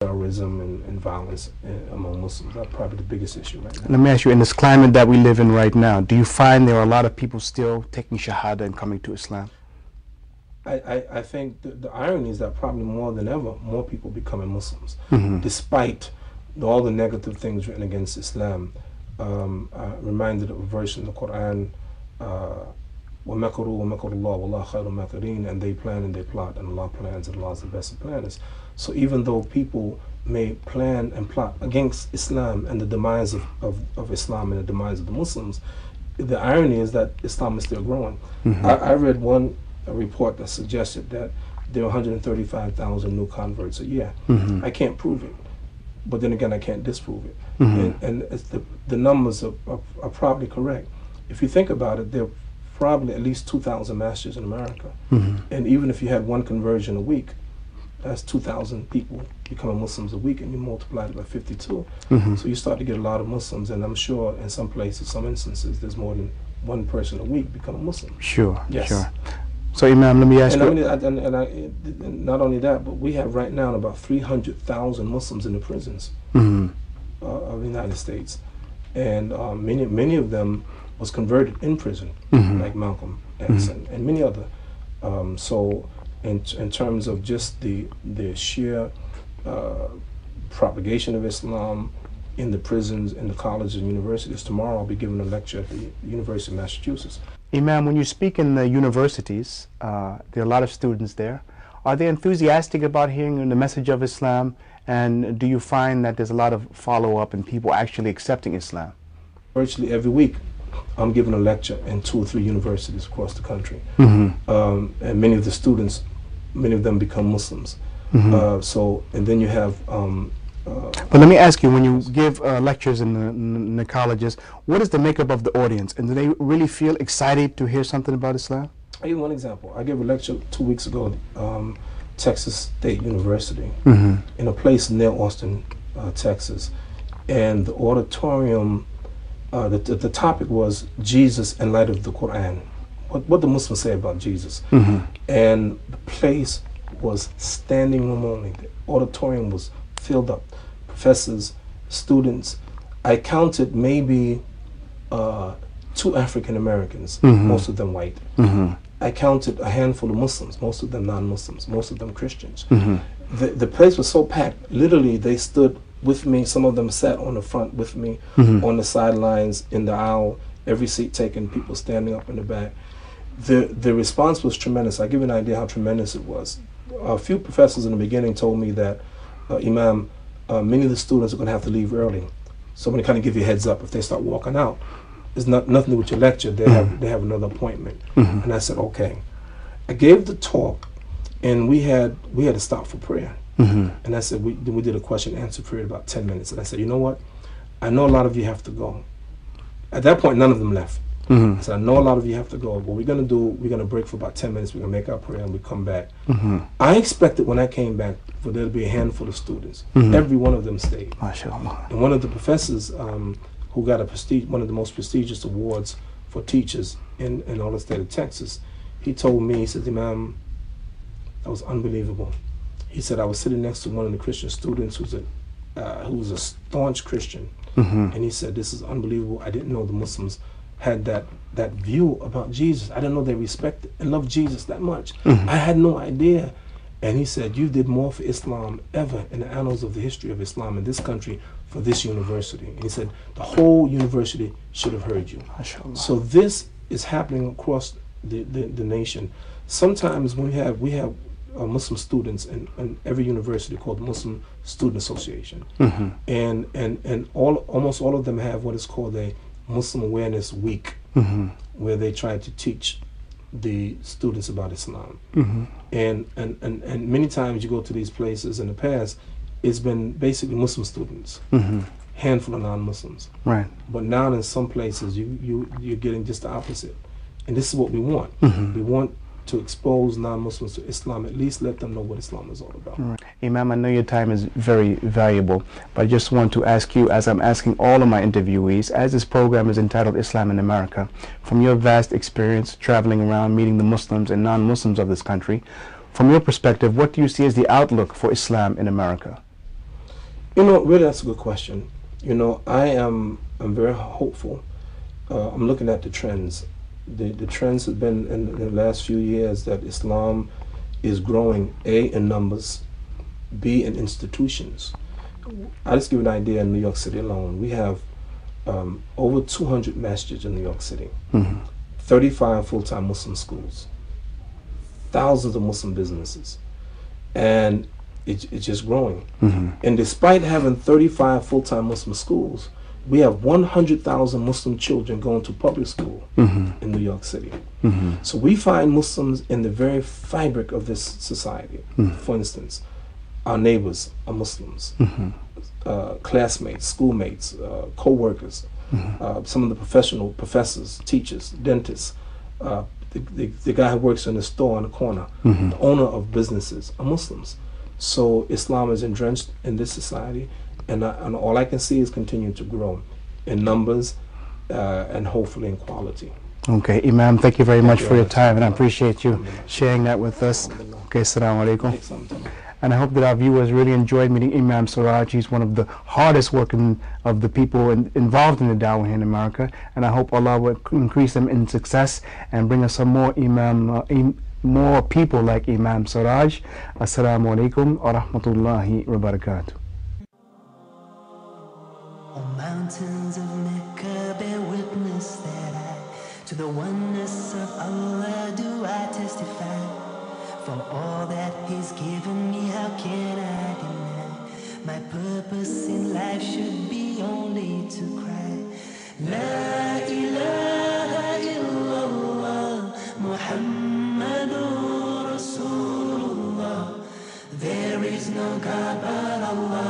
terrorism and violence among Muslims. That's probably the biggest issue right now. Let me ask you, in this climate that we live in right now, do you find there are a lot of people still taking Shahada and coming to Islam? I think the irony is that probably more than ever, more people becoming Muslims, despite all the negative things written against Islam. Reminded of a verse in the Quran, وَمَكَرُوا وَمَكَرُ اللَّهُ وَاللَّهُ خَيْرُ الْمَاكِرِينَ, and they plan and they plot, and Allah plans and Allah is the best of planners. So even though people may plan and plot against Islam and the demise of Islam and the demise of the Muslims, the irony is that Islam is still growing. I read a report that suggested that there are 135,000 new converts a year. I can't prove it, but then again I can't disprove it. And it's the numbers are probably correct. If you think about it, there are probably at least 2,000 masters in America. And even if you had one conversion a week, that's 2,000 people becoming Muslims a week, and you multiply it by 52. So you start to get a lot of Muslims, and I'm sure in some places, some instances, there's more than one person a week becoming Muslim. Sure, yes. Sure. So Imam, let me ask you. And not only that, but we have right now about 300,000 Muslims in the prisons of the United States, and many of them was converted in prison, like Malcolm X and many other. So in terms of just the sheer propagation of Islam in the prisons, in the colleges and universities. Tomorrow I'll be giving a lecture at the University of Massachusetts. Imam, when you speak in the universities, there are a lot of students there. Are they enthusiastic about hearing the message of Islam? And do you find that there's a lot of follow-up and people actually accepting Islam? Virtually every week I'm giving a lecture in 2 or 3 universities across the country. And many of the students, many of them become Muslims. And then you have but let me ask you, when you give lectures in the colleges, what is the makeup of the audience? And do they really feel excited to hear something about Islam? I'll give you one example. I gave a lecture 2 weeks ago at Texas State University in a place near Austin, Texas. And the auditorium, the topic was Jesus in light of the Quran. What the Muslims say about Jesus. And the place was standing room only. The auditorium was filled up. Professors, students. I counted maybe 2 African Americans, most of them white. I counted a handful of Muslims, most of them non-Muslims, most of them Christians. The place was so packed, literally they stood with me, some of them sat on the front with me, on the sidelines, in the aisle, every seat taken, people standing up in the back. The response was tremendous. I'll give you an idea how tremendous it was. A few professors in the beginning told me that, Imam, many of the students are going to have to leave early. So I'm going to kind of give you a heads up. If they start walking out, it's nothing to do with your lecture. They have another appointment. And I said, okay. I gave the talk, and we had to stop for prayer. And I said, we did a question and answer period about 10 minutes. And I said, you know what? I know a lot of you have to go. At that point, none of them left. I said, I know a lot of you have to go. What we're going to do, we're going to break for about 10 minutes. We're going to make our prayer, and we come back. I expected when I came back for there to be a handful of students. Every one of them stayed. MashaAllah. And one of the professors who got one of the most prestigious awards for teachers in all the state of Texas, he told me, he said, Imam, that was unbelievable. He said, I was sitting next to one of the Christian students who was a staunch Christian. And he said, this is unbelievable. I didn't know the Muslims had that view about Jesus. I didn't know they respected and loved Jesus that much. I had no idea. And he said, you did more for Islam ever in the annals of the history of Islam in this country for this university. And he said, the whole university should have heard you. So this is happening across the nation. Sometimes we have Muslim students in every university called the Muslim Student Association. And almost all of them have what is called a Muslim Awareness Week, where they try to teach the students about Islam. And many times you go to these places in the past, it's been basically Muslim students, handful of non-Muslims. Right. But now in some places you're getting just the opposite. And this is what we want. We want to expose non-Muslims to Islam, at least let them know what Islam is all about. Right. Imam, I know your time is very valuable, but I just want to ask you, as I'm asking all of my interviewees, as this program is entitled Islam in America, from your vast experience traveling around meeting the Muslims and non-Muslims of this country, from your perspective, what do you see as the outlook for Islam in America? You know, really, that's a good question. You know, I'm very hopeful. I'm looking at the trends. The trends have been in the last few years that Islam is growing, A, in numbers, B, in institutions. I'll just give you an idea. In New York City alone, we have over 200 masjids in New York City, 35 full-time Muslim schools, thousands of Muslim businesses, and it's just growing. And despite having 35 full-time Muslim schools, we have 100,000 Muslim children going to public school in New York City. So we find Muslims in the very fabric of this society. For instance, our neighbors are Muslims, classmates, schoolmates, co-workers, some of the professional professors, teachers, dentists, the guy who works in the store on the corner, the owner of businesses are Muslims. So Islam is entrenched in this society, and all I can see is continuing to grow in numbers and hopefully in quality. Okay, Imam, thank you very much for your time, and I appreciate you sharing that with us. Okay, assalamu alaikum. And I hope that our viewers really enjoyed meeting Imam Siraj. He's one of the hardest working of the people involved in the dawah here in America, and I hope Allah will increase them in success and bring us some more more people like Imam Siraj. Assalamu alaikum wa rahmatullahi wa barakatuh. On mountains of Mecca bear witness that to the oneness of Allah do I testify. For all that He's given me, how can I deny? My purpose in life should be only to cry. La ilaha illallah, Muhammadur Rasulullah. There is no God but Allah.